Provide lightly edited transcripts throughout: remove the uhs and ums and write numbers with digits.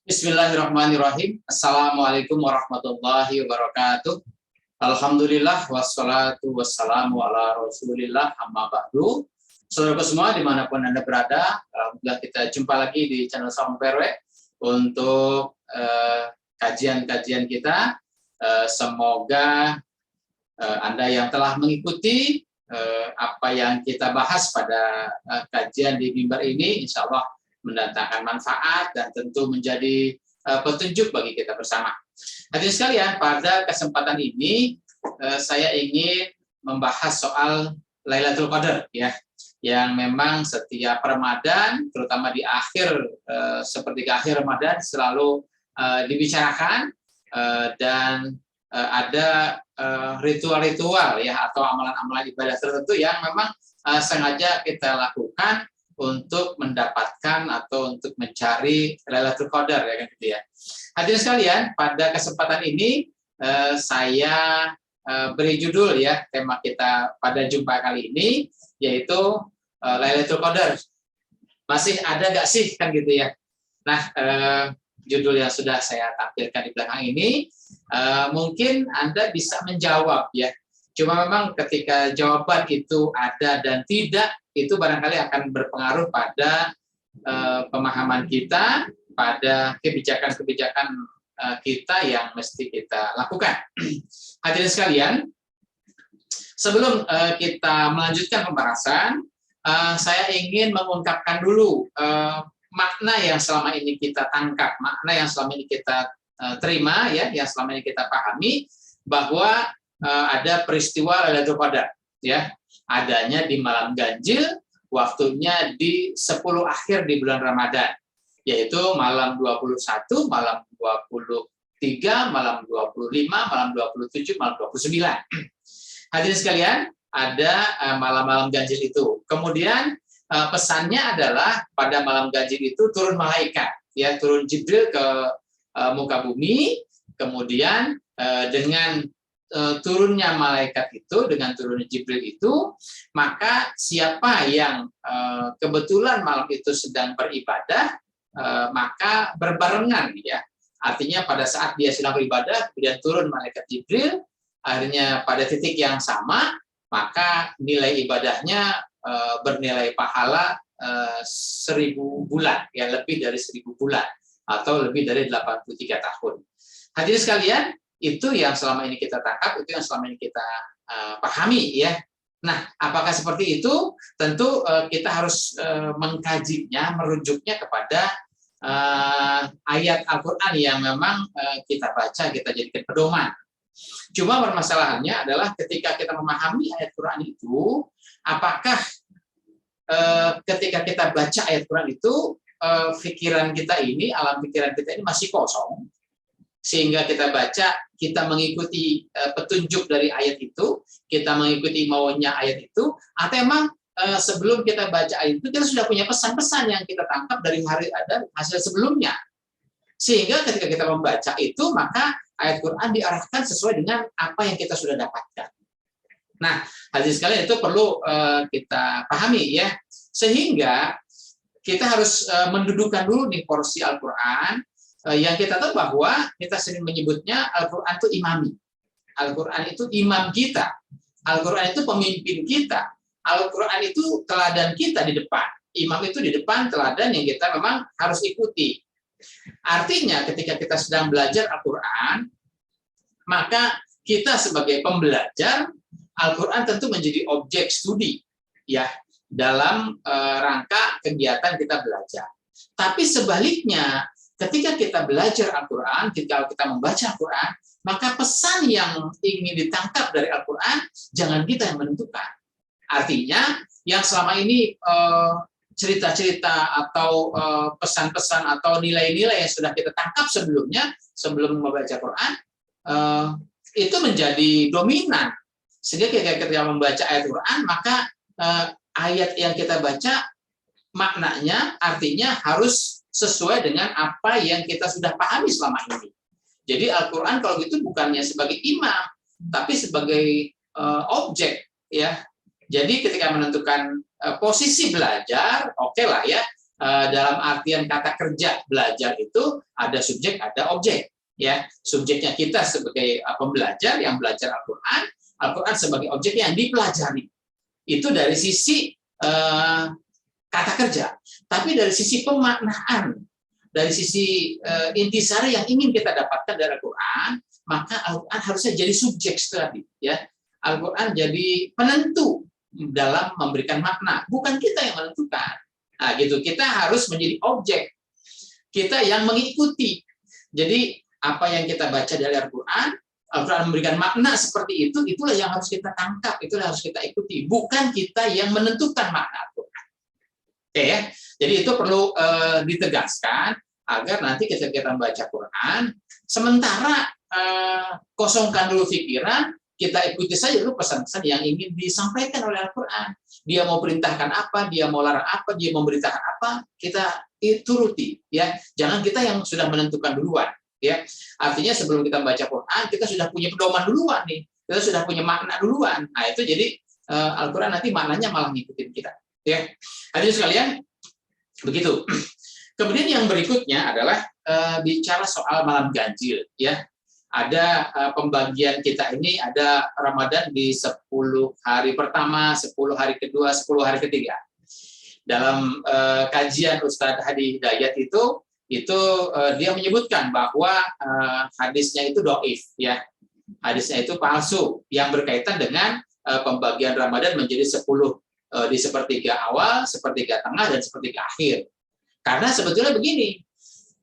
Bismillahirrahmanirrahim. Assalamualaikum warahmatullahi wabarakatuh. Alhamdulillah wassalatu wassalamu ala rasulillah amma ba'du. Saudaraku semua dimanapun Anda berada, alhamdulillah kita jumpa lagi di channel Saung PRW untuk kajian-kajian kita. Semoga Anda yang telah mengikuti apa yang kita bahas pada kajian di mimbar ini, insya Allah mendatangkan manfaat dan tentu menjadi petunjuk bagi kita bersama. Hadirin sekalian, pada kesempatan ini saya ingin membahas soal Lailatul Qadar, ya, yang memang setiap Ramadan, terutama di akhir sepertiga akhir Ramadan selalu dibicarakan dan ada ritual-ritual ya atau amalan-amalan ibadah tertentu yang memang sengaja kita lakukan untuk mendapatkan atau untuk mencari Lailatul Qadar, ya kan gitu ya. Hadirin sekalian, pada kesempatan ini saya beri judul ya tema kita pada jumpa kali ini, yaitu Lailatul Qadar. Masih ada nggak sih kan gitu ya. Nah, judul yang sudah saya tampilkan di belakang ini mungkin Anda bisa menjawab ya. Cuma memang ketika jawaban itu ada dan tidak, itu barangkali akan berpengaruh pada pemahaman kita, pada kebijakan-kebijakan kita yang mesti kita lakukan. Hadirin sekalian, sebelum kita melanjutkan pembahasan, saya ingin mengungkapkan dulu makna yang selama ini kita tangkap, makna yang selama ini kita terima, ya, yang selama ini kita pahami, bahwa ada peristiwa Lailatul Qadar, ya, adanya di malam ganjil, waktunya di 10 akhir di bulan Ramadan, yaitu malam 21, malam 23, malam 25, malam 27, malam 29. Hadirin sekalian, ada malam-malam ganjil itu. Kemudian pesannya adalah pada malam ganjil itu turun malaikat, ya, turun Jibril ke muka bumi, kemudian dengan turunnya malaikat itu, dengan turunnya Jibril itu, maka siapa yang kebetulan malam itu sedang beribadah, maka berbarengan, ya. Artinya pada saat dia sedang beribadah, kemudian turun malaikat Jibril, akhirnya pada titik yang sama, maka nilai ibadahnya bernilai pahala 1000 bulan, ya, lebih dari 1000 bulan, atau lebih dari 83 tahun. Hadirin sekalian, itu yang selama ini kita tangkap, itu yang selama ini kita pahami, ya. Nah, apakah seperti itu? Tentu kita harus mengkajinya, merujuknya kepada ayat Al-Quran yang memang kita baca, kita jadikan pedoman. Cuma permasalahannya adalah ketika kita memahami ayat Quran itu, apakah ketika kita baca ayat Quran itu, pikiran kita ini, alam pikiran kita ini masih kosong, sehingga kita baca, kita mengikuti petunjuk dari ayat itu, kita mengikuti maunya ayat itu, atau emang sebelum kita baca ayat itu, kita sudah punya pesan-pesan yang kita tangkap dari hasil sebelumnya. Sehingga ketika kita membaca itu, maka ayat Quran diarahkan sesuai dengan apa yang kita sudah dapatkan. Nah, hadirin sekalian, itu perlu kita pahami, ya. Sehingga kita harus mendudukkan dulu nih porsi Al-Quran, yang kita tahu bahwa kita sering menyebutnya Al-Quran itu imami. Al-Quran itu imam kita. Al-Quran itu pemimpin kita. Al-Quran itu teladan kita di depan. Imam itu di depan, teladan yang kita memang harus ikuti. Artinya ketika kita sedang belajar Al-Quran, maka kita sebagai pembelajar, Al-Quran tentu menjadi objek studi, ya, dalam rangka kegiatan kita belajar. Tapi sebaliknya, ketika kita belajar Al-Quran, ketika kita membaca Al-Quran, maka pesan yang ingin ditangkap dari Al-Quran, jangan kita yang menentukan. Artinya, yang selama ini cerita-cerita atau pesan-pesan atau nilai-nilai yang sudah kita tangkap sebelumnya, sebelum membaca Quran, itu menjadi dominan. Sehingga ketika kita membaca ayat Quran, maka ayat yang kita baca, maknanya, artinya harus sesuai dengan apa yang kita sudah pahami selama ini. Jadi Al-Quran kalau gitu bukannya sebagai imam, tapi sebagai objek, ya. Jadi ketika menentukan posisi belajar, oke lah, ya, dalam artian kata kerja belajar itu ada subjek, ada objek. Ya, subjeknya kita sebagai pembelajar yang belajar Al-Quran, Al-Quran sebagai objek yang dipelajari. Itu dari sisi kata kerja. Tapi dari sisi pemaknaan, dari sisi intisari yang ingin kita dapatkan dari Al-Quran, maka Al-Quran harusnya jadi subjek tadi. Ya, Al-Quran jadi penentu dalam memberikan makna, bukan kita yang menentukan. Nah, gitu. Kita harus menjadi objek. Kita yang mengikuti. Jadi, apa yang kita baca dari Al-Quran, Al-Quran memberikan makna seperti itu, itulah yang harus kita tangkap, itulah yang harus kita ikuti. Bukan kita yang menentukan makna Al-Quran. Oke, ya. Jadi, itu perlu ditegaskan agar nanti ketika kita membaca Quran, sementara kosongkan dulu pikiran, kita ikuti saja dulu pesan-pesan yang ingin disampaikan oleh Al-Quran. Dia mau perintahkan apa, dia mau larang apa, dia mau memberitakan apa, kita turuti. Ya, jangan kita yang sudah menentukan duluan. Ya, artinya sebelum kita membaca Quran, kita sudah punya pedoman duluan nih, kita sudah punya makna duluan. Nah, itu jadi Al-Quran nanti maknanya malah ngikutin kita. Ya, hadirin sekalian, begitu. Kemudian yang berikutnya adalah bicara soal malam ganjil. Ya, ada pembagian kita ini ada Ramadan di 10 hari pertama, 10 hari kedua, 10 hari ketiga. Dalam kajian Ustadz Hadi Hidayat itu dia menyebutkan bahwa hadisnya itu dhaif, ya. Hadisnya itu palsu yang berkaitan dengan pembagian Ramadan menjadi 10 di sepertiga awal, sepertiga tengah, dan sepertiga akhir. Karena sebetulnya begini,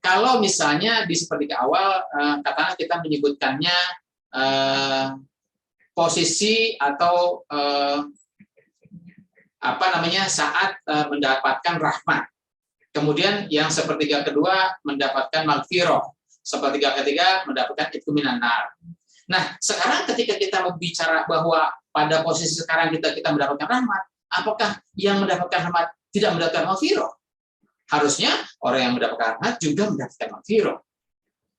kalau misalnya di sepertiga awal, katakanlah kita menyebutkannya posisi atau saat mendapatkan rahmat. Kemudian yang sepertiga kedua mendapatkan maghfirah, sepertiga ketiga mendapatkan itqu minan nar. Nah, sekarang ketika kita berbicara bahwa pada posisi sekarang kita mendapatkan rahmat, apakah yang mendapatkan rahmat tidak mendapatkan maghfirah? Harusnya orang yang mendapatkan rahmat juga mendapatkan maghfirah.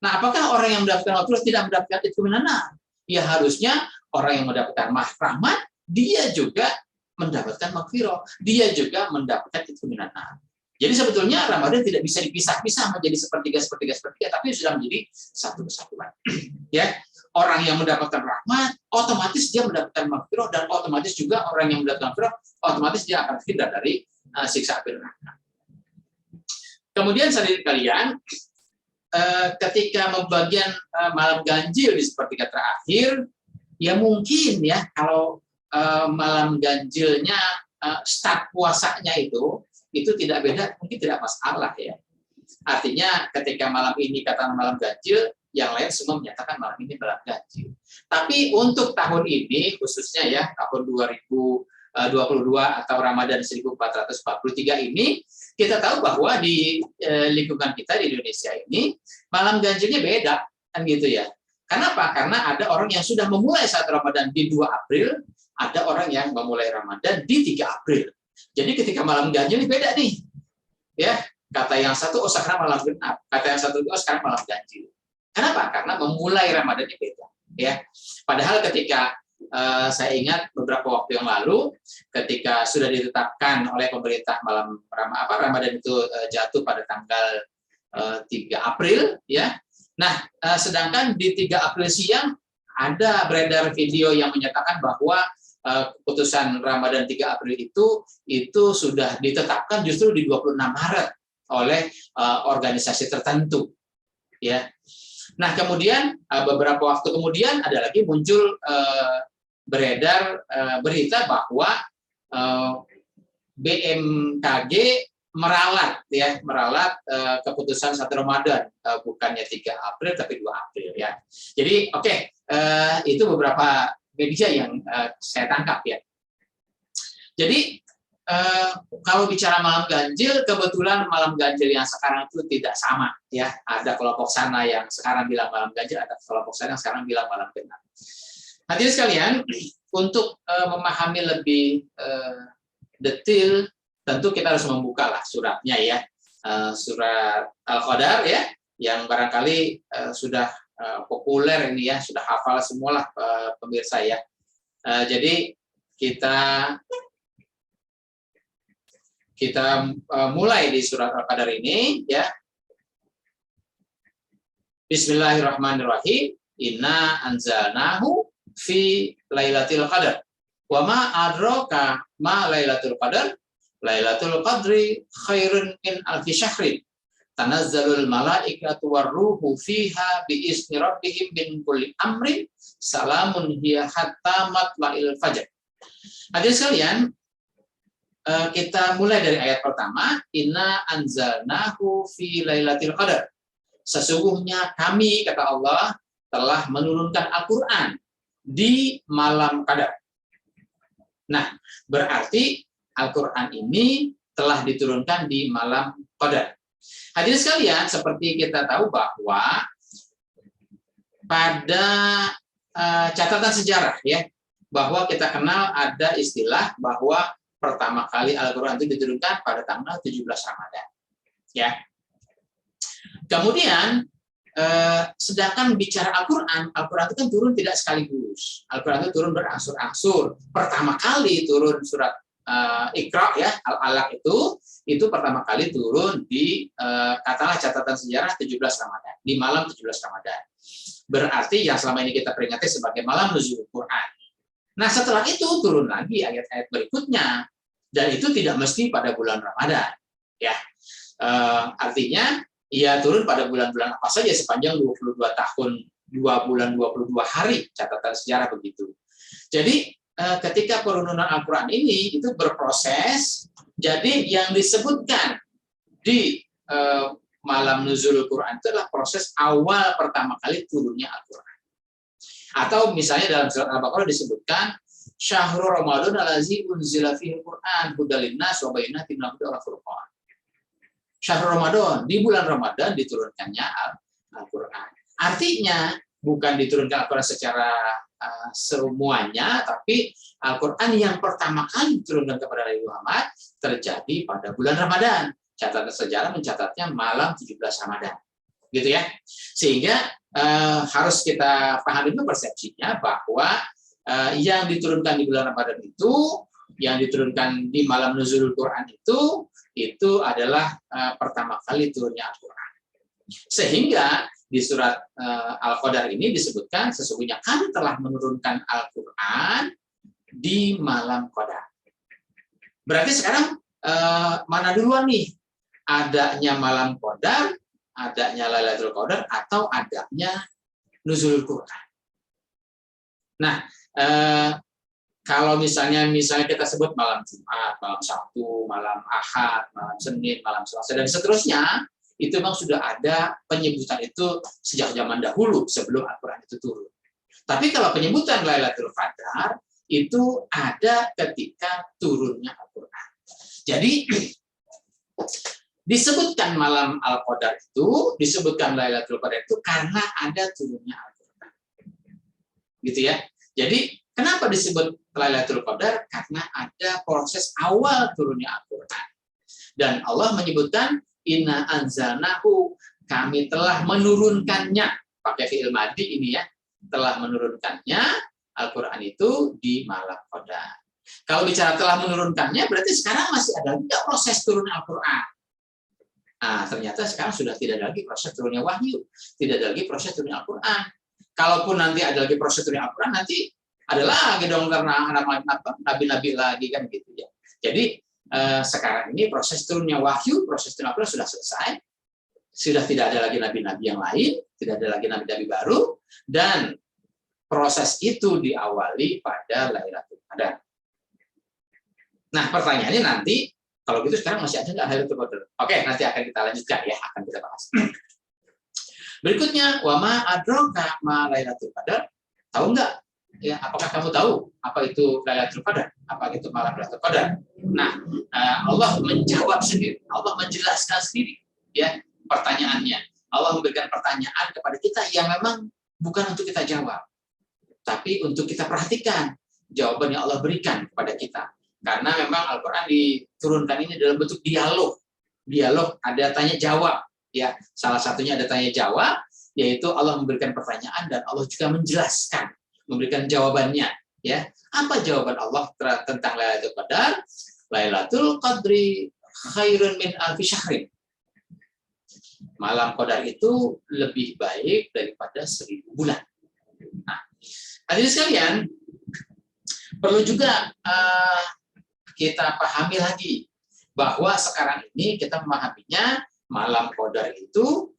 Nah, apakah orang yang mendapatkan maghfirah tidak mendapatkan itqu minan nar? Ya, harusnya orang yang mendapatkan rahmat, dia juga mendapatkan maghfirah, dia juga mendapatkan itqu minan nar. Jadi sebetulnya Ramadan tidak bisa dipisah-pisah menjadi sepertiga, tapi sudah menjadi satu kesatuan. Ya, orang yang mendapatkan rahmat, otomatis dia mendapatkan maghfirah, dan otomatis juga orang yang mendapatkan maghfirah, otomatis dia akan terhindar dari siksa api neraka. Kemudian saudara kalian, ketika membagian malam ganjil di sepertiga terakhir, ya mungkin ya kalau malam ganjilnya start puasanya itu tidak beda, mungkin tidak masalah ya. Artinya ketika malam ini katakan malam ganjil, yang lain semua menyatakan malam ini malam ganjil. Tapi untuk tahun ini khususnya ya tahun 2022 atau Ramadan 1443 ini, kita tahu bahwa di lingkungan kita di Indonesia ini malam ganjilnya beda, kan gitu ya. Kenapa? Karena ada orang yang sudah memulai saat Ramadan di 2 April, ada orang yang memulai Ramadan di 3 April. Jadi ketika malam ganjil ini beda nih. Ya, kata yang satu sekarang malam genap, kata yang satu sekarang malam ganjil. Kenapa? Karena memulai Ramadannya beda, ya. Padahal ketika saya ingat beberapa waktu yang lalu, ketika sudah ditetapkan oleh pemerintah Ramadan itu jatuh pada tanggal 3 April, ya. Nah, sedangkan di 3 April siang ada beredar video yang menyatakan bahwa keputusan Ramadan 3 April itu sudah ditetapkan justru di 26 Maret oleh organisasi tertentu, ya. Nah, kemudian beberapa waktu kemudian ada lagi muncul beredar berita bahwa BMKG meralat keputusan 1 Ramadan, bukannya 3 April tapi 2 April ya. Jadi itu beberapa media yang saya tangkap ya. Jadi kalau bicara malam ganjil, kebetulan malam ganjil yang sekarang itu tidak sama ya. Ada kelompok sana yang sekarang bilang malam ganjil, ada kelompok sana yang sekarang bilang malam genap. Hadirin sekalian, untuk memahami lebih detail, tentu kita harus membuka lah suratnya ya, surat Al-Qadar ya, yang barangkali sudah populer ini ya, sudah hafal semualah pemirsa ya. Jadi kita Kita mulai di surat Al-Qadar ini ya. Bismillahirrahmanirrahim. Inna anzalnahu fi lailatul qadar. Wa ma adraka ma lailatul qadar? Lailatul qadri khairun min alfi syahrin. Tanazzalul malaikatu warruhu fiha bi izni rabbihim min kulli amrin salamun hiya hatta matla'il fajr. Hadirin sekalian, kita mulai dari ayat pertama, inna anzalnahu fi lailatul qadar. Sesungguhnya kami, kata Allah, telah menurunkan Al-Quran di malam Qadar. Nah, berarti Al-Quran ini telah diturunkan di malam Qadar. Hadirin sekalian, seperti kita tahu bahwa pada catatan sejarah ya, bahwa kita kenal ada istilah bahwa pertama kali Al-Quran itu diturunkan pada tanggal 17 Ramadan. Ya. Kemudian, sedangkan bicara Al-Quran itu kan turun tidak sekaligus. Al-Quran itu turun berangsur-angsur. Pertama kali turun surat Iqra ya, Al-Alaq itu pertama kali turun di katakanlah catatan sejarah 17 Ramadan, di malam 17 Ramadan. Berarti yang selama ini kita peringati sebagai malam nuzul Quran. Nah, setelah itu turun lagi ayat-ayat berikutnya, dan itu tidak mesti pada bulan Ramadan. Ya, artinya ia turun pada bulan-bulan apa saja sepanjang 22 tahun, 2 bulan 22 hari, catatan sejarah begitu. Jadi ketika penurunan Al-Quran ini itu berproses, jadi yang disebutkan di malam nuzul Quran itu adalah proses awal pertama kali turunnya Al-Quran. Atau misalnya dalam surat Al-Baqarah disebutkan Syahrul Ramadan allazi unzila fihi Al-Quran hudal linnas wa bayyinatin minal huda wal furqan. Syahrul Ramadan, di bulan Ramadan diturunkannya Al-Quran. Artinya bukan diturunkan Al-Quran secara semuanya, tapi Al-Quran yang pertama kali diturunkan kepada Nabi Muhammad terjadi pada bulan Ramadan. Catatan sejarah mencatatnya malam 17 Ramadan. Gitu ya. Sehingga harus kita pahami dulu persepsinya bahwa yang diturunkan di bulan Ramadan itu, yang diturunkan di malam nuzulul Quran itu adalah pertama kali turunnya Al-Quran. Sehingga di surat Al-Qadar ini disebutkan sesungguhnya kami telah menurunkan Al-Quran di malam Qadar. Berarti sekarang mana duluan nih? Adanya malam Qadar, adanya Lailatul Qadar, atau adanya nuzulul Quran? Nah, kalau misalnya kita sebut malam Jumat, malam Sabtu, malam Ahad, malam Senin, malam Selasa, dan seterusnya, itu memang sudah ada penyebutan itu sejak zaman dahulu sebelum Al-Quran itu turun. Tapi kalau penyebutan Lailatul Qadar itu ada ketika turunnya Al-Quran. Jadi disebutkan malam Al-Qadar itu, disebutkan Lailatul Qadar itu karena ada turunnya Al-Quran. Gitu ya. Jadi kenapa disebut Lailatul Qadar? Karena ada proses awal turunnya Al-Quran. Dan Allah menyebutkan inna anzalnahu, kami telah menurunkannya, pakai fi'il madhi ini ya, telah menurunkannya Al-Quran itu di malam Qadar. Kalau bicara telah menurunkannya, berarti sekarang masih ada tidak proses turunnya Al-Quran. Nah, ternyata sekarang sudah tidak ada lagi proses turunnya wahyu, tidak ada lagi proses turunnya Al-Quran. Kalaupun nanti ada lagi proses turunnya Al-Quran, nanti ada lagi dong karena nabi-nabi lagi kan gitu ya. Jadi sekarang ini proses turunnya wahyu, proses turunnya Al-Quran sudah selesai, sudah tidak ada lagi nabi-nabi yang lain, tidak ada lagi nabi-nabi baru, dan proses itu diawali pada Lailatul Qadar. Nah, pertanyaannya nanti kalau gitu sekarang masih ada nggak Lailatul Qadar? Oke, nanti akan kita lanjutkan ya, akan kita bahas. Berikutnya, wa ma adraka ma Lailatul Qadar? Tahu nggak? Ya, apakah kamu tahu apa itu Lailatul Qadar? Apa itu malam Lailatul Qadar? Nah, Allah menjawab sendiri, Allah menjelaskan sendiri ya pertanyaannya. Allah memberikan pertanyaan kepada kita yang memang bukan untuk kita jawab, tapi untuk kita perhatikan jawaban yang Allah berikan kepada kita. Karena memang Al-Quran diturunkan ini dalam bentuk dialog. Dialog ada tanya jawab ya. Salah satunya ada tanya jawab, yaitu Allah memberikan pertanyaan dan Allah juga menjelaskan, memberikan jawabannya ya. Apa jawaban Allah tentang Lailatul Qadar? Lailatul Qadri khairun min alfi syahrin. Malam Qadar itu lebih baik daripada 1000 bulan. Nah, hadirin sekalian, perlu juga kita pahami lagi bahwa sekarang ini kita memahaminya malam Qadar itu,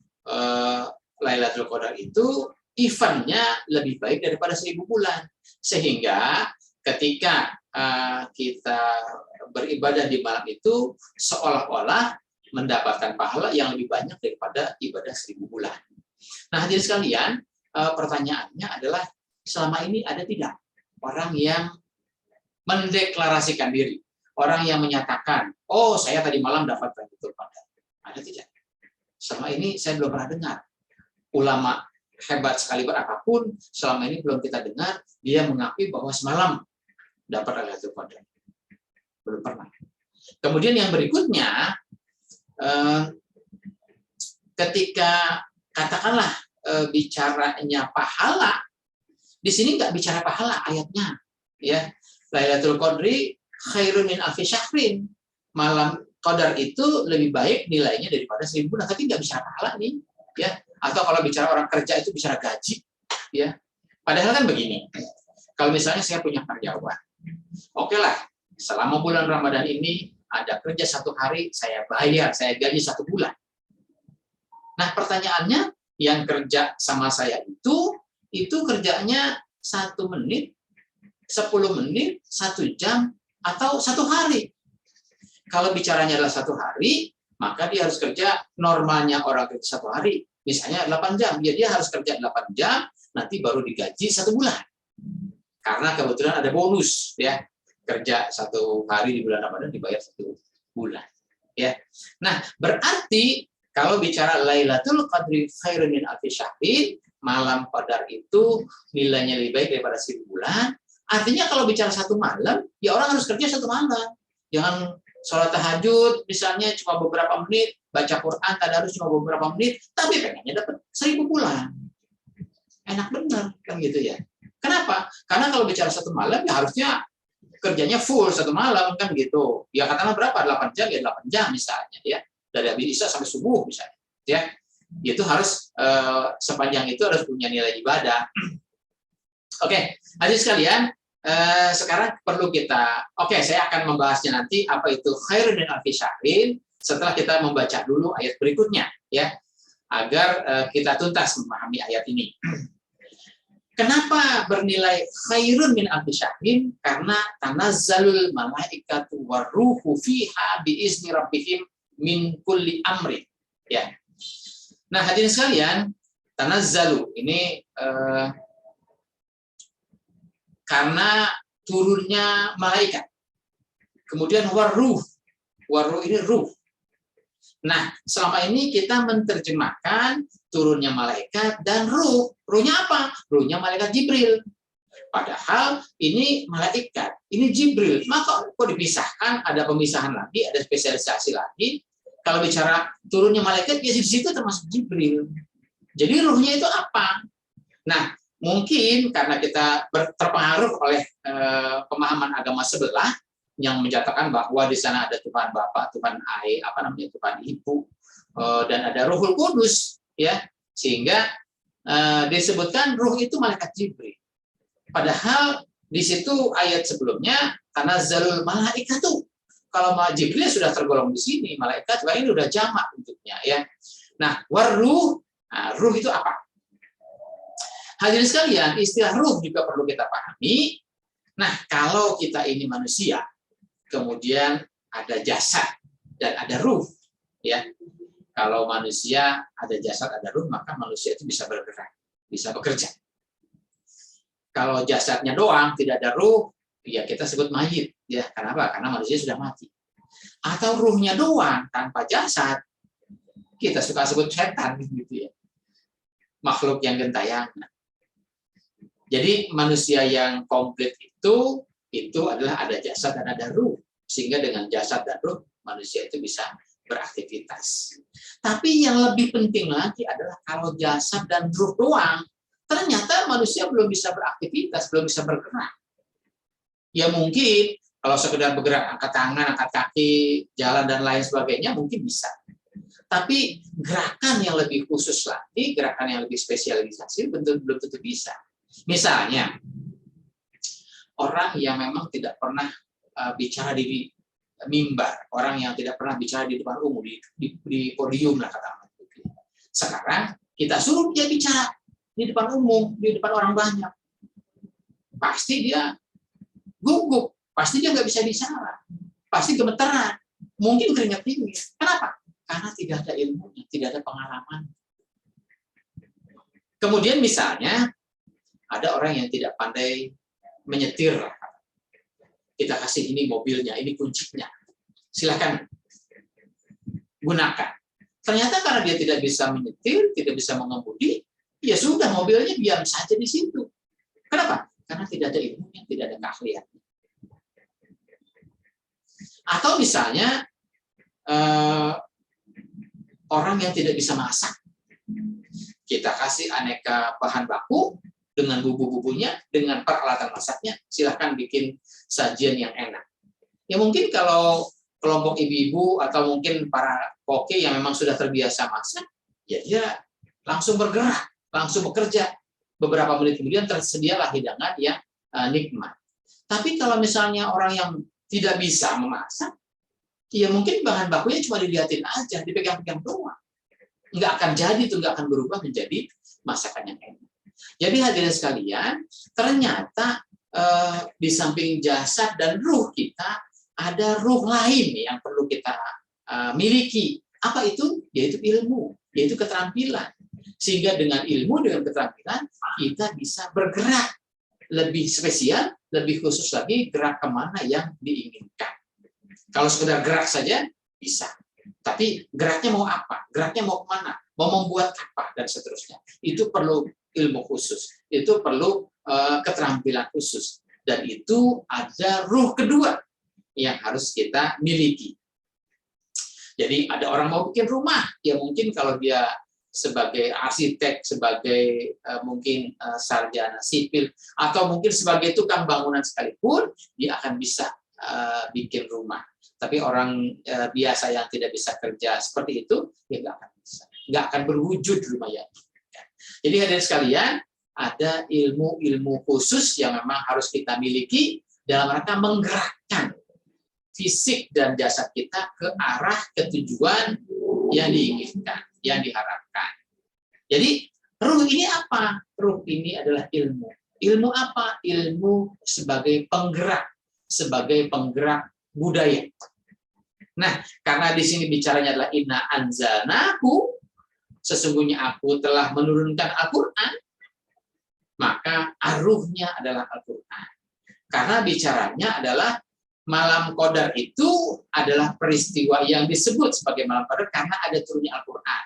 Lailatul Qadar itu eventnya lebih baik daripada 1000 bulan. Sehingga ketika kita beribadah di malam itu seolah-olah mendapatkan pahala yang lebih banyak daripada ibadah 1000 bulan. Nah, hadirin sekalian, pertanyaannya adalah selama ini ada tidak orang yang mendeklarasikan diri, orang yang menyatakan, oh saya tadi malam dapat Lailatul Qadar? Ada tidak? Selama ini saya belum pernah dengar. Ulama hebat sekali berapapun, selama ini belum kita dengar dia mengakui bahwa semalam dapat Lailatul Qadar. Belum pernah. Kemudian yang berikutnya, ketika katakanlah bicaranya pahala, di sini nggak bicara pahala ayatnya, ya. Lailatul Qadri khairun min alfi syahrin. Malam Qadar itu lebih baik nilainya daripada 1000 bulan, tapi nggak bicara pahala nih, ya. Atau kalau bicara orang kerja itu bicara gaji, ya. Padahal kan begini, kalau misalnya saya punya karyawan, oke lah, selama bulan Ramadan ini ada kerja 1 hari, saya bayar, saya gaji 1 bulan. Nah, pertanyaannya, yang kerja sama saya itu kerjanya 1 menit, 10 menit, 1 jam, atau 1 hari. Kalau bicaranya adalah 1 hari, maka dia harus kerja normalnya orang kerja 1 hari. Misalnya 8 jam, ya dia harus kerja 8 jam, nanti baru digaji 1 bulan. Karena kebetulan ada bonus, ya. Kerja 1 hari di bulan Ramadan dibayar 1 bulan, ya. Nah, berarti kalau bicara Lailatul Qadri khairun min alfi syahrin, malam Qadar itu nilainya lebih baik daripada 1000 bulan. Artinya kalau bicara 1 malam, ya orang harus kerja 1 malam. Jangan sholat tahajud misalnya cuma beberapa menit, baca Quran tadarus cuma beberapa menit, tapi pengennya dapat 1000 bulan. Enak bener kan gitu ya. Kenapa? Karena kalau bicara 1 malam ya harusnya kerjanya full 1 malam kan gitu. Ya katakanlah berapa? 8 jam ya 8 jam misalnya ya. Dari habis isya sampai subuh misalnya. Ya. Itu harus sepanjang itu harus punya nilai ibadah. Oke, hadirin sekalian, sekarang perlu kita saya akan membahasnya nanti apa itu khairun min alfi syahrin setelah kita membaca dulu ayat berikutnya ya. Agar kita tuntas memahami ayat ini. Kenapa bernilai khairun min alfi syahrin? Karena tanazzalul malaikatu waruhu fiha biizni rabbihim min kulli amrin. Ya. Nah, hadirin sekalian, tanazzalu ini karena turunnya malaikat. Kemudian waruh ini ruh. Nah, selama ini kita menerjemahkan turunnya malaikat dan ruh. Ruhnya apa? Ruhnya malaikat Jibril. Padahal ini malaikat, ini Jibril. Maka kok dipisahkan? Ada pemisahan lagi, ada spesialisasi lagi. Kalau bicara turunnya malaikat, ya di situ termasuk Jibril. Jadi ruhnya itu apa? Nah, mungkin karena kita terpengaruh oleh pemahaman agama sebelah yang menyatakan bahwa di sana ada Tuhan Bapa, Tuhan Air, Tuhan Ibu, dan ada Ruhul Kudus, ya, sehingga disebutkan ruh itu malaikat Jibril. Padahal di situ ayat sebelumnya tanazzalul malaikatu. Kalau Jibril sudah tergolong di sini, malaikat ini udah jamak bentuknya, ya. Nah, waruh, ruh itu apa? Hadirin sekalian, istilah ruh juga perlu kita pahami. Nah, kalau kita ini manusia, kemudian ada jasad dan ada ruh, ya. Kalau manusia ada jasad, ada ruh, maka manusia itu bisa bergerak, bisa bekerja. Kalau jasadnya doang, tidak ada ruh, ya kita sebut mayit, ya. Kenapa? Karena manusia sudah mati. Atau ruhnya doang tanpa jasad, kita suka sebut setan, gitu ya. Makhluk yang gentayangan. Jadi manusia yang komplit itu adalah ada jasad dan ada ruh. Sehingga dengan jasad dan ruh, manusia itu bisa beraktivitas. Tapi yang lebih penting lagi adalah kalau jasad dan ruh doang, ternyata manusia belum bisa beraktivitas, belum bisa bergerak. Ya mungkin Kalau sekedar bergerak, angkat tangan, angkat kaki, jalan dan lain sebagainya mungkin bisa. Tapi gerakan yang lebih khusus lagi, gerakan yang lebih spesialisasi belum tentu bisa. Misalnya, orang yang memang tidak pernah bicara di mimbar, orang yang tidak pernah bicara di depan umum, di podium lah katakan. Sekarang kita suruh dia bicara di depan umum, di depan orang banyak. Pasti dia gugup, pasti dia nggak bisa bicara, pasti gemeteran, mungkin keringat-keringat. Kenapa? Karena tidak ada ilmunya, tidak ada pengalaman. Kemudian misalnya, ada orang yang tidak pandai menyetir. Kita kasih ini mobilnya, ini kuncinya. Silakan gunakan. Ternyata karena dia tidak bisa menyetir, tidak bisa mengemudi, ya sudah mobilnya diam saja di situ. Kenapa? Karena tidak ada ilmunya, tidak ada keahlian. Atau misalnya orang yang tidak bisa masak, kita kasih aneka bahan baku dengan bumbu-bumbunya, dengan peralatan masaknya, silahkan bikin sajian yang enak. Ya mungkin kalau kelompok ibu-ibu atau mungkin para koki yang memang sudah terbiasa masak, ya dia langsung bergerak, langsung bekerja. Beberapa menit kemudian tersedialah hidangan yang nikmat. Tapi kalau misalnya orang yang tidak bisa memasak, ya mungkin bahan bakunya cuma dilihatin aja, dipegang-pegang doang. Nggak akan jadi, itu nggak akan berubah menjadi masakan yang enak. Jadi hadirin sekalian, ternyata di samping jasad dan ruh kita, ada ruh lain yang perlu kita miliki. Apa itu? Yaitu ilmu, yaitu keterampilan. Sehingga dengan ilmu, dengan keterampilan, kita bisa bergerak lebih spesial, lebih khusus lagi, gerak kemana yang diinginkan. Kalau sekedar gerak saja, bisa. Tapi geraknya mau apa? Geraknya mau kemana? Mau membuat apa? Dan seterusnya. Itu perlu ilmu khusus. Itu perlu keterampilan khusus. Dan itu ada ruh kedua yang harus kita miliki. Jadi ada orang mau bikin rumah, ya mungkin kalau dia sebagai arsitek, sebagai mungkin sarjana sipil, atau mungkin sebagai tukang bangunan sekalipun, dia akan bisa bikin rumah. Tapi orang biasa yang tidak bisa kerja seperti itu, ya nggak akan bisa, nggak akan berwujud rumah yang. Jadi hadirin sekalian, ada ilmu-ilmu khusus yang memang harus kita miliki dalam rangka menggerakkan fisik dan jasad kita ke arah ketujuan yang diinginkan, yang diharapkan. Jadi ruh ini apa? Ruh ini adalah ilmu. Ilmu apa? Ilmu sebagai penggerak budaya. Nah, karena di sini bicaranya adalah inna anzalnahu, sesungguhnya aku telah menurunkan Al-Qur'an, maka ruhnya adalah Al-Qur'an. Karena bicaranya adalah malam Qadar itu adalah peristiwa yang disebut sebagai malam Qadar karena ada turunnya Al-Qur'an.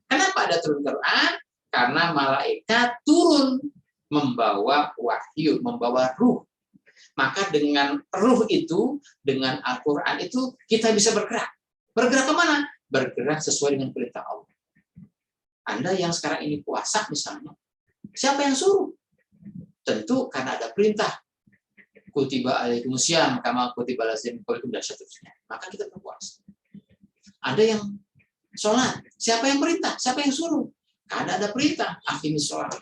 Kenapa ada turun Quran? Karena malaikat turun membawa wahyu, membawa ruh. Maka dengan ruh itu, dengan Al-Quran itu, kita bisa bergerak. Bergerak kemana? Bergerak sesuai dengan perintah Allah. Anda yang sekarang ini puasa misalnya, siapa yang suruh? Tentu karena ada perintah. Kutiba alaikumusiyam, kama kutiba lazim kulkum dan seterusnya. Maka kita berpuasa. Ada yang sholat, siapa yang perintah? Siapa yang suruh? Karena ada perintah, aqimis sholat.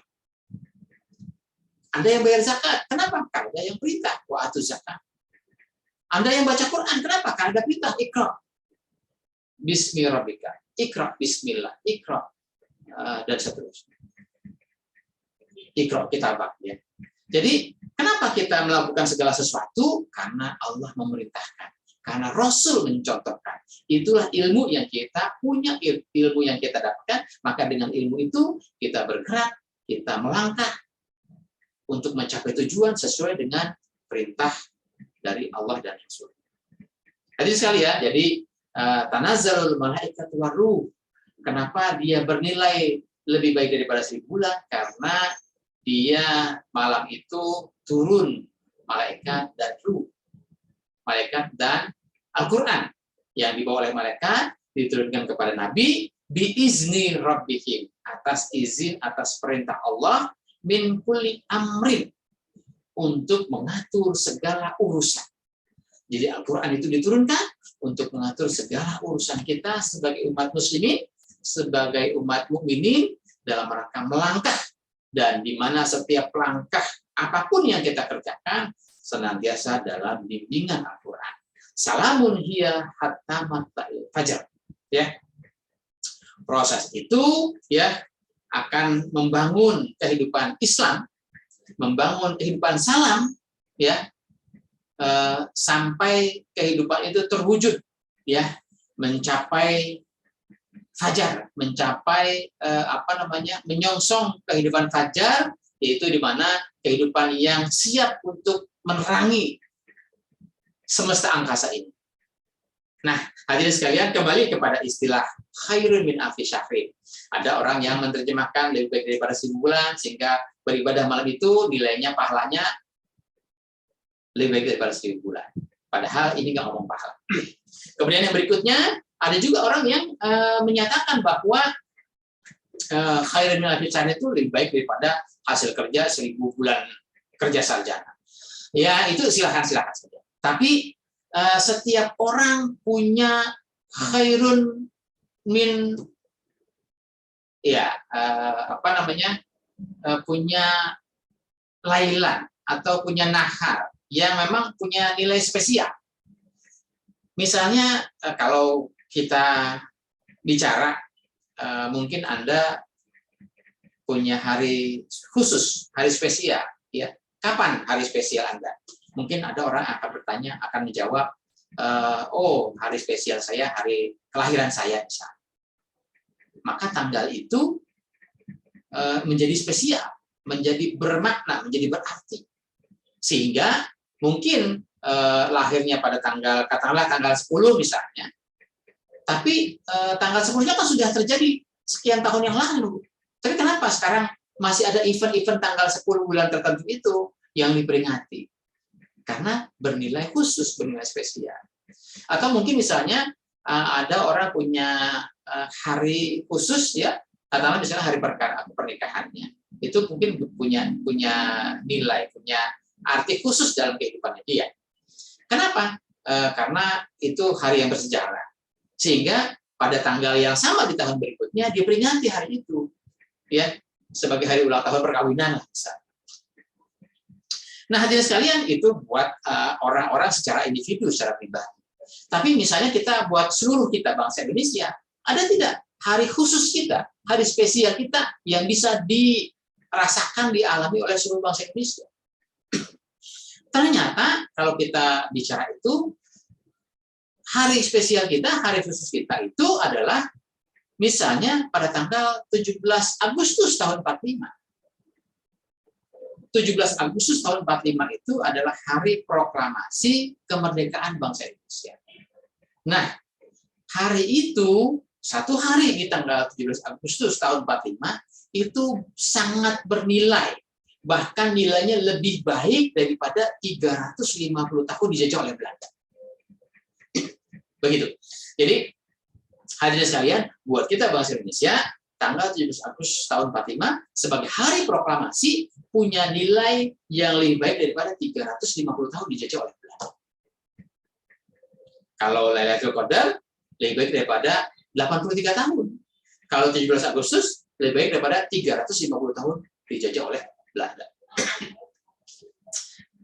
Anda yang bayar zakat, kenapa? Karena ada yang perintah, wa atuz zakat. Anda yang baca Quran, kenapa? Karena ada perintah, ikra. Bismi rabbika, ikra, bismillah, ikra, dan seterusnya. Ikra, kitabah. Ya. Jadi, kenapa kita melakukan segala sesuatu? Karena Allah memerintahkan. Karena Rasul mencontohkan. Itulah ilmu yang kita punya, ilmu yang kita dapatkan. Maka dengan ilmu itu, kita bergerak, kita melangkah, untuk mencapai tujuan sesuai dengan perintah dari Allah dan Rasul. Hadirin sekalian, jadi tanazzalul malaikatu waruh. Kenapa dia bernilai lebih baik daripada 1000 bulan? Karena dia malam itu turun malaikat dan ruh. Malaikat dan Al-Quran yang dibawa oleh malaikat diturunkan kepada Nabi biizni rabbihim, atas izin, atas perintah Allah, min kulli amrin, untuk mengatur segala urusan. Jadi Al-Quran itu diturunkan untuk mengatur segala urusan kita sebagai umat muslimin, sebagai umat mukminin dalam rangka melangkah, dan di mana setiap langkah apapun yang kita kerjakan senantiasa dalam bimbingan Al-Quran. Salamun hiya hatta matla'il fajar. Ya. Proses itu ya akan membangun kehidupan Islam, membangun kehidupan salam ya, sampai kehidupan itu terwujud ya, mencapai fajar, mencapai menyongsong kehidupan fajar, yaitu di mana kehidupan yang siap untuk menerangi semesta angkasa ini. Nah, hadirin sekalian, kembali kepada istilah khairun min alfi syahrin. Ada orang yang menerjemahkan lebih baik daripada 1000 bulan, sehingga beribadah malam itu nilainya, pahalanya lebih baik daripada 1000 bulan. Padahal ini nggak ngomong pahala. Kemudian yang berikutnya, ada juga orang yang menyatakan bahwa khairun min alfi syahrin itu lebih baik daripada hasil kerja 1000 bulan kerja sarjana. Ya, itu silakan saja. Tapi setiap orang punya khairun min punya lailan atau punya nahar yang memang punya nilai spesial. Misalnya kalau kita bicara mungkin Anda punya hari khusus, hari spesial ya. Kapan hari spesial Anda? Mungkin ada orang akan bertanya, akan menjawab, oh hari spesial saya, hari kelahiran saya misalnya. Maka tanggal itu menjadi spesial, menjadi bermakna, menjadi berarti. Sehingga mungkin lahirnya pada katakanlah tanggal 10 misalnya, tapi tanggal 10-nya kan sudah terjadi sekian tahun yang lalu. Tapi kenapa sekarang masih ada event-event tanggal 10 bulan tertentu itu yang diperingati? Karena bernilai khusus, bernilai spesial. Atau mungkin misalnya ada orang punya hari khusus ya, katakanlah misalnya hari pernikahannya, itu mungkin punya nilai, punya arti khusus dalam kehidupannya dia. Kenapa? Karena itu hari yang bersejarah, sehingga pada tanggal yang sama di tahun berikutnya diperingati hari itu ya, sebagai hari ulang tahun perkawinan misalnya. Nah, hadirin sekalian, itu buat orang-orang secara individu, secara pribadi. Tapi misalnya kita buat seluruh kita bangsa Indonesia, ada tidak hari khusus kita, hari spesial kita yang bisa dirasakan, dialami oleh seluruh bangsa Indonesia? Ternyata kalau kita bicara itu, hari spesial kita, hari khusus kita itu adalah misalnya pada tanggal 17 Agustus tahun 45. 17 Agustus tahun 45 itu adalah hari proklamasi kemerdekaan bangsa Indonesia. Nah, hari itu, satu hari di tanggal 17 Agustus tahun 45, itu sangat bernilai. Bahkan nilainya lebih baik daripada 350 tahun dijajah oleh Belanda. Begitu. Jadi, hadirin sekalian, buat kita bangsa Indonesia, tanggal 17 Agustus tahun 45 sebagai hari proklamasi punya nilai yang lebih baik daripada 350 tahun dijajah oleh Belanda. Kalau Lailatul Qadar lebih baik daripada 83 tahun. Kalau 17 Agustus lebih baik daripada 350 tahun dijajah oleh Belanda.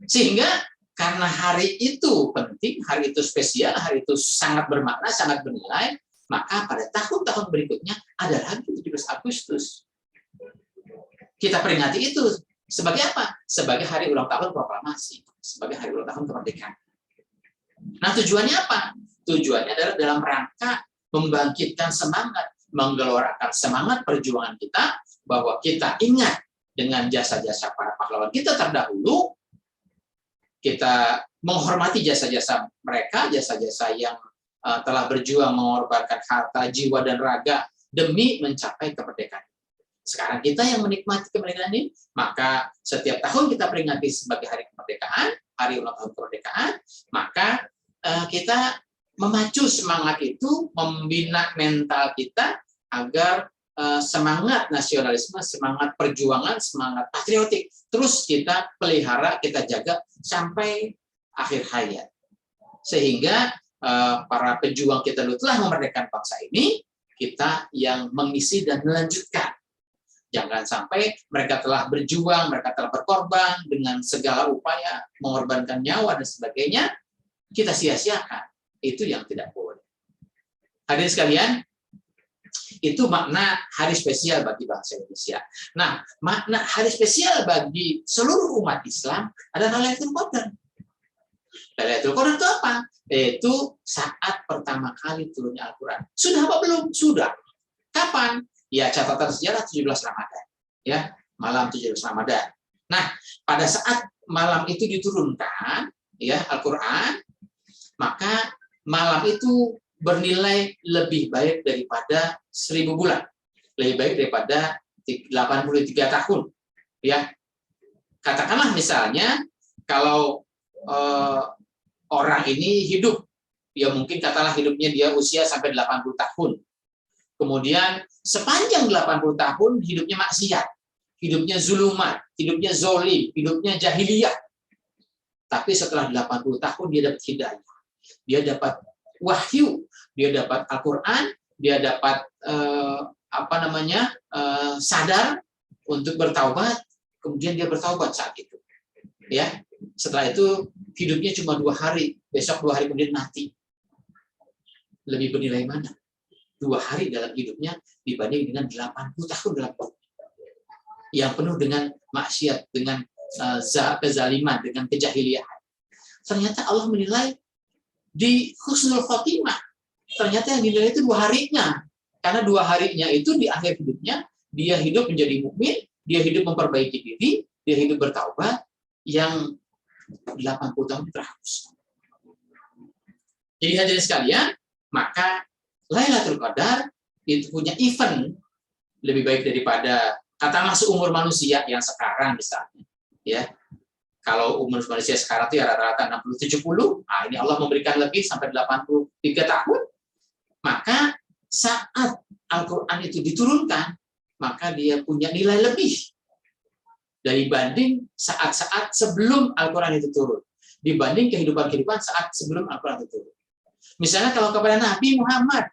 Sehingga karena hari itu penting, hari itu spesial, hari itu sangat bermakna, sangat bernilai, maka pada tahun-tahun berikutnya ada lagi 17 Agustus. Kita peringati itu sebagai apa? Sebagai hari ulang tahun proklamasi, sebagai hari ulang tahun kemerdekaan. Nah, tujuannya apa? Tujuannya adalah dalam rangka membangkitkan semangat, menggelorakan semangat perjuangan kita, bahwa kita ingat dengan jasa-jasa para pahlawan kita terdahulu, kita menghormati jasa-jasa mereka, jasa-jasa yang telah berjuang mengorbankan harta, jiwa, dan raga demi mencapai kemerdekaan. Sekarang kita yang menikmati kemerdekaan ini, maka setiap tahun kita peringati sebagai hari kemerdekaan, hari ulang tahun kemerdekaan, maka kita memacu semangat itu, membina mental kita agar semangat nasionalisme, semangat perjuangan, semangat patriotik terus kita pelihara, kita jaga sampai akhir hayat. Sehingga para pejuang kita dulu telah memerdekakan bangsa ini, kita yang mengisi dan melanjutkan. Jangan sampai mereka telah berjuang, mereka telah berkorban dengan segala upaya, mengorbankan nyawa dan sebagainya, kita sia-siakan. Itu yang tidak boleh. Hadirin sekalian, itu makna hari spesial bagi bangsa Indonesia. Nah, makna hari spesial bagi seluruh umat Islam adalah Lailatul Qadar. Lailatul Qadar itu apa? Yaitu saat pertama kali turunnya Al-Quran. Sudah apa belum? Sudah. Kapan? Ya, catatan sejarah 17 Ramadan. Ya, malam 17 Ramadan. Nah, pada saat malam itu diturunkan ya Al-Quran, maka malam itu bernilai lebih baik daripada 1000 bulan. Lebih baik daripada 83 tahun. Ya. Katakanlah misalnya kalau orang ini hidup, ya mungkin katakanlah hidupnya dia usia sampai 80 tahun. Kemudian sepanjang 80 tahun hidupnya maksiat, hidupnya zulumat, hidupnya zolim, hidupnya jahiliyah. Tapi setelah 80 tahun dia dapat hidayah. Dia dapat wahyu, dia dapat Al-Quran, dia dapat sadar untuk bertaubat, kemudian dia bertaubat saat itu. Ya, setelah itu hidupnya cuma 2 hari, besok 2 hari kemudian mati. Lebih bernilai mana? 2 hari dalam hidupnya dibanding dengan 80 tahun dalam hidupnya. Yang penuh dengan maksiat, dengan kezaliman, dengan kejahiliahan. Ternyata Allah menilai di husnul khotimah. Ternyata yang dinilai itu 2 harinya. Karena 2 harinya itu di akhir hidupnya, dia hidup menjadi mukmin, dia hidup memperbaiki diri, dia hidup bertaubat, yang 80 tahun terhapus. Jadi hadirin sekalian, maka Lailatul Qadar itu punya event lebih baik daripada katakanlah seumur manusia yang sekarang misalnya. Ya, kalau umur manusia sekarang itu ya rata-rata 60-70, nah ini Allah memberikan lebih sampai 83 tahun. Maka saat Al-Quran itu diturunkan, maka dia punya nilai lebih dibanding saat-saat sebelum Al-Quran itu turun. Dibanding kehidupan-kehidupan saat sebelum Al-Quran itu turun. Misalnya kalau kepada Nabi Muhammad,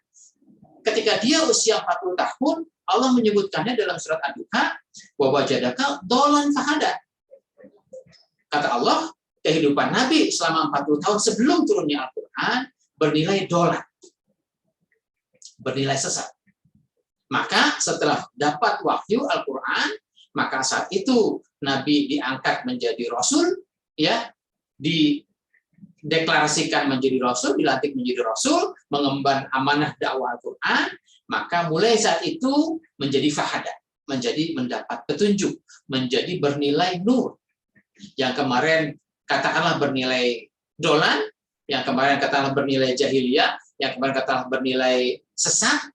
ketika dia usia 40 tahun, Allah menyebutkannya dalam surat Ad-Duha, wa wajadaka dolan fahada. Kata Allah, kehidupan Nabi selama 40 tahun sebelum turunnya Al-Quran bernilai dolan, bernilai sesat. Maka setelah dapat wahyu Al-Quran, maka saat itu Nabi diangkat menjadi Rasul, ya, dideklarasikan menjadi Rasul, dilantik menjadi Rasul, mengemban amanah dakwah Al-Quran, maka mulai saat itu menjadi fahada, menjadi mendapat petunjuk, menjadi bernilai nur. Yang kemarin katakanlah bernilai dolan, yang kemarin katakanlah bernilai jahiliyah, yang kemarin katakanlah bernilai sesat,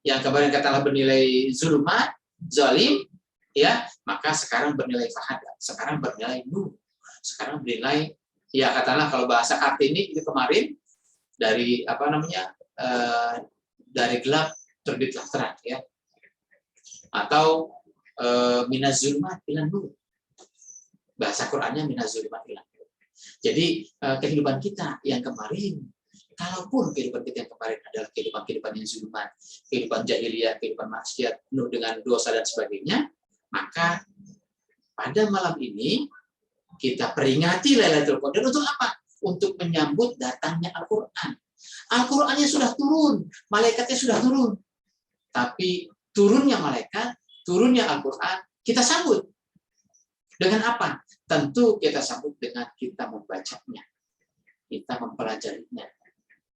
yang kemarin katakanlah bernilai zulumat, zalim, ya, maka sekarang bernilai fahada, sekarang bernilai nur, sekarang bernilai, ya katakanlah kalau bahasa Kartini itu kemarin dari dari gelap terbitlah terang, ya, atau minaz zulumat ilan nur. Bahasa Qur'annya minaz zulumat ilan nur. Jadi kehidupan kita yang kemarin, kalaupun kehidupan kita yang kemarin adalah kehidupan yang zulumat, kehidupan jahiliyah, kehidupan maksiat, penuh dengan dosa dan sebagainya, maka pada malam ini kita peringati Lailatul Qadar untuk apa? Untuk menyambut datangnya Al-Quran. Al-Qurannya sudah turun, malaikatnya sudah turun. Tapi turunnya malaikat, turunnya Al-Quran, kita sambut. Dengan apa? Tentu kita sambut dengan kita membacanya, kita mempelajarinya,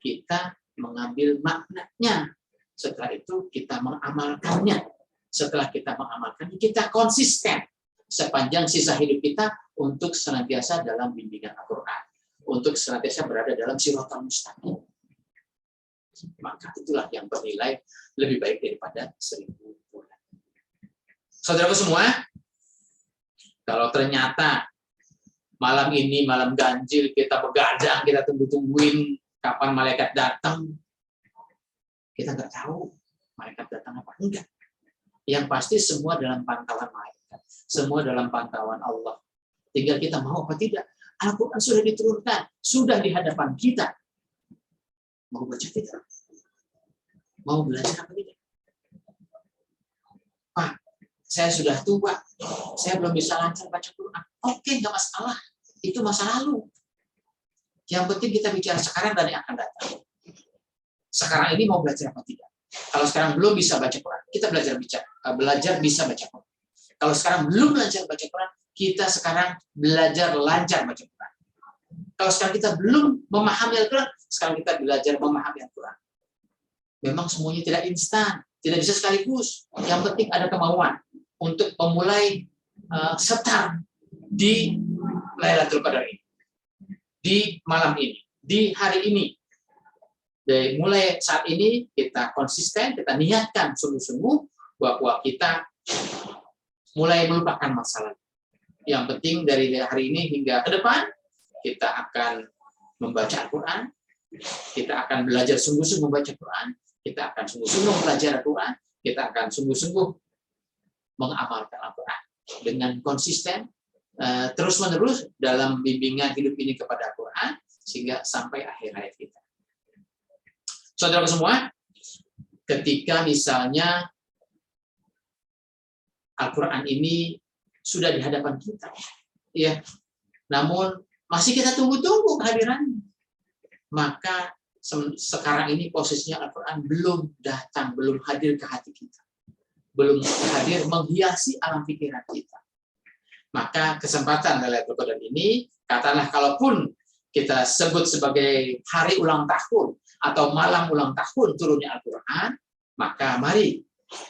kita mengambil maknanya. Setelah itu kita mengamalkannya. Setelah kita mengamalkannya, kita konsisten sepanjang sisa hidup kita untuk senantiasa dalam bimbingan Al-Quran, untuk senantiasa berada dalam siratal mustaqim. Maka itulah yang bernilai lebih baik daripada 1000 bulan. Saudaraku semua, kalau ternyata malam ini malam ganjil, kita begadang, kita tunggu-tungguin kapan malaikat datang, kita nggak tahu malaikat datang apa enggak. Yang pasti semua dalam pantauan malaikat, semua dalam pantauan Allah. Tinggal kita mau apa tidak. Al-Quran sudah diturunkan, sudah di hadapan kita. Mau baca tidak? Mau belajar apa tidak? Pak, saya sudah tua, saya belum bisa lancar baca Quran. Oke, nggak masalah. Itu masa lalu. Yang penting kita bicara sekarang dan yang akan datang. Sekarang ini mau belajar apa tidak? Kalau sekarang belum bisa baca Quran, kita belajar bisa baca Quran. Kalau sekarang belum belajar baca Quran, kita sekarang belajar lancar baca Quran. Kalau sekarang kita belum memahami Al-Quran, sekarang kita belajar memahami Al-Quran. Memang semuanya tidak instan, tidak bisa sekaligus. Yang penting ada kemauan untuk memulai start di Lailatul Qadar ini, di malam ini, di hari ini. Dari mulai saat ini kita konsisten, kita niatkan sungguh-sungguh bahwa kita mulai melupakan masalah. Yang penting dari hari ini hingga ke depan kita akan membaca Al-Quran, kita akan belajar sungguh-sungguh membaca Al-Quran, kita akan sungguh-sungguh belajar Al-Quran, kita akan sungguh-sungguh mengamalkan Al-Quran dengan konsisten, terus-menerus dalam bimbingan hidup ini kepada Al-Quran, sehingga sampai akhir hayat kita. Saudara semua, ketika misalnya Al-Quran ini sudah di hadapan kita, ya, namun masih kita tunggu-tunggu kehadirannya, maka sekarang ini posisinya Al-Quran belum datang, belum hadir ke hati kita, belum hadir menghiasi alam pikiran kita. Maka kesempatan Lailatul Qadar ini, katakanlah kalaupun kita sebut sebagai hari ulang tahun atau malam ulang tahun turunnya Al-Quran, maka mari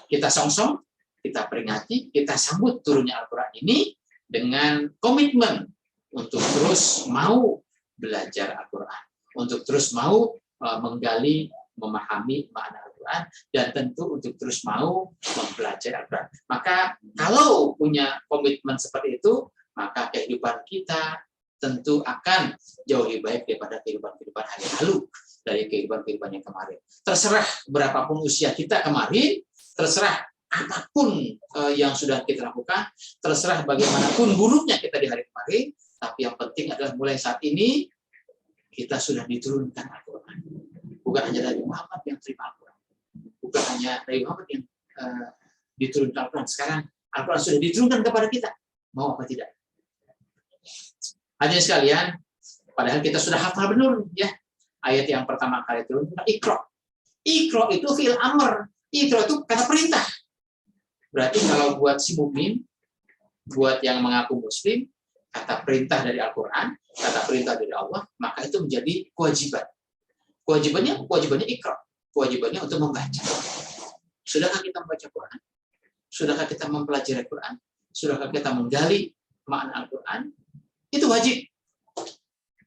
kita song-song, kita peringati, kita sambut turunnya Al-Quran ini dengan komitmen untuk terus mau belajar Al-Quran, untuk terus mau menggali, memahami makna Al-Quran, dan tentu untuk terus mau mempelajari Al-Quran. Maka kalau punya komitmen seperti itu, maka kehidupan kita tentu akan jauh lebih baik daripada kehidupan-kehidupan hari lalu, dari kehidupan-kehidupan yang kemarin. Terserah berapapun usia kita kemarin, terserah apapun yang sudah kita lakukan, terserah bagaimanapun buruknya kita di hari kemarin, tapi yang penting adalah mulai saat ini kita sudah diturunkan Al-Quran. Bukan hanya Nabi Muhammad yang terima Al-Quran, bukan hanya Nabi Muhammad yang diturunkan Al-Quran. Sekarang Al-Quran sudah diturunkan kepada kita. Mau apa tidak? Hadirin sekalian, padahal kita sudah hafal benar, ya. Ayat yang pertama kali turun, Iqra. Iqra itu fi'il amr. Iqra itu kata perintah. Berarti kalau buat si mukmin, buat yang mengaku muslim, kata perintah dari Al-Quran, kata perintah dari Allah, maka itu menjadi kewajiban. Kewajibannya Iqra. Kewajibannya untuk membaca. Sudahkah kita membaca Quran? Sudahkah kita mempelajari Quran? Sudahkah kita menggali makna Al-Quran? Itu wajib,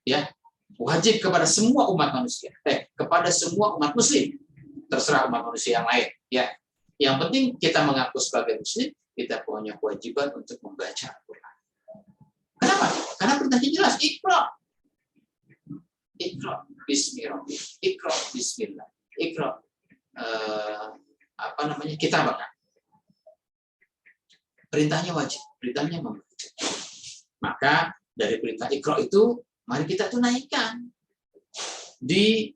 ya, wajib kepada semua umat manusia, kepada semua umat muslim, terserah umat manusia yang lain, ya. Yang penting kita mengaku sebagai muslim, kita punya kewajiban untuk membaca Al-Quran. Kenapa? Karena perintahnya jelas, Iqra, Iqra, Bismillah, Iqra, Bismillah, Iqra, kitabah. Perintahnya wajib, perintahnya membaca. Maka dari perintah Iqra itu, mari kita tunaikan di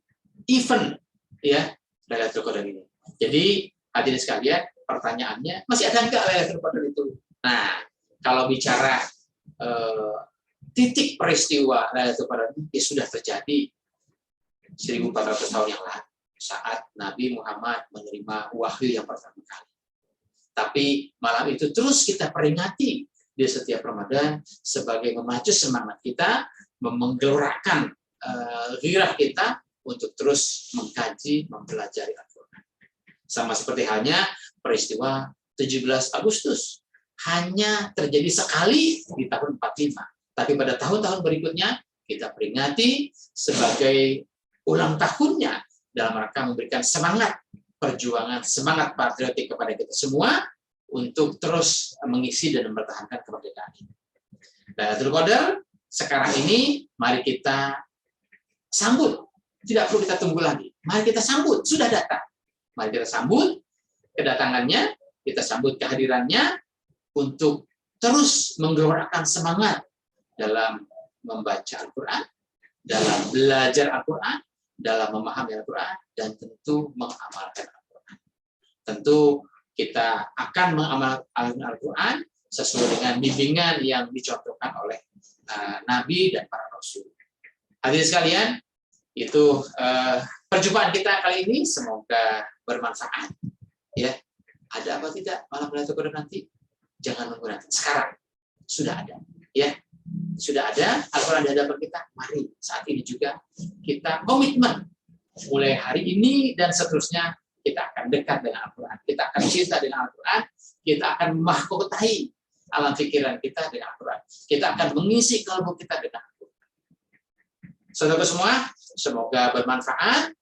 event, ya, Lailatul Qadar ini. Jadi hadirin sekalian, pertanyaannya masih ada nggak Lailatul Qadar itu? Nah, kalau bicara titik peristiwa Lailatul Qadar ini sudah terjadi 1400 tahun yang lalu saat Nabi Muhammad menerima wahyu yang pertama kali. Tapi malam itu terus kita peringati di setiap Ramadan sebagai memacu semangat kita, menggelorakan gairah kita untuk terus mengkaji, mempelajari Al-Quran. Sama seperti halnya peristiwa 17 Agustus. Hanya terjadi sekali di tahun 45. Tapi pada tahun-tahun berikutnya kita peringati sebagai ulang tahunnya dalam rangka memberikan semangat perjuangan, semangat patriotik kepada kita semua untuk terus mengisi dan mempertahankan kemerdekaan ini. Lailatul Qadar sekarang ini mari kita sambut. Tidak perlu kita tunggu lagi. Mari kita sambut, sudah datang. Mari kita sambut kedatangannya, kita sambut kehadirannya untuk terus menggelorakan semangat dalam membaca Al-Quran, dalam belajar Al-Quran, dalam memahami Al-Quran, dan tentu mengamalkan Al-Quran. Tentu kita akan mengamalkan Al-Quran sesuai dengan bimbingan yang dicontohkan oleh Nabi dan para Rasul. Hadirin sekalian, itu perjumpaan kita kali ini semoga bermanfaat. Ya, ada apa tidak malam Lailatul Qadar nanti? Jangan nunggu nanti, sekarang sudah ada. Ya, sudah ada Al-Quran di hadapan kita. Mari saat ini juga kita komitmen mulai hari ini dan seterusnya kita akan dekat dengan Al-Quran. Kita akan cinta dengan Al-Quran. Kita akan mahkotai alam pikiran kita dengan Al-Quran. Kita akan mengisi kalbu kita dengan Al-Quran. Saudara semua, semoga bermanfaat.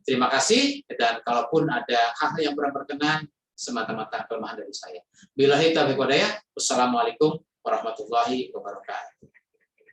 Terima kasih. Dan kalaupun ada hal yang kurang berkenan, semata-mata kelemahan dari saya. Billahi taufiq wal hidayah. Wassalamualaikum warahmatullahi wabarakatuh.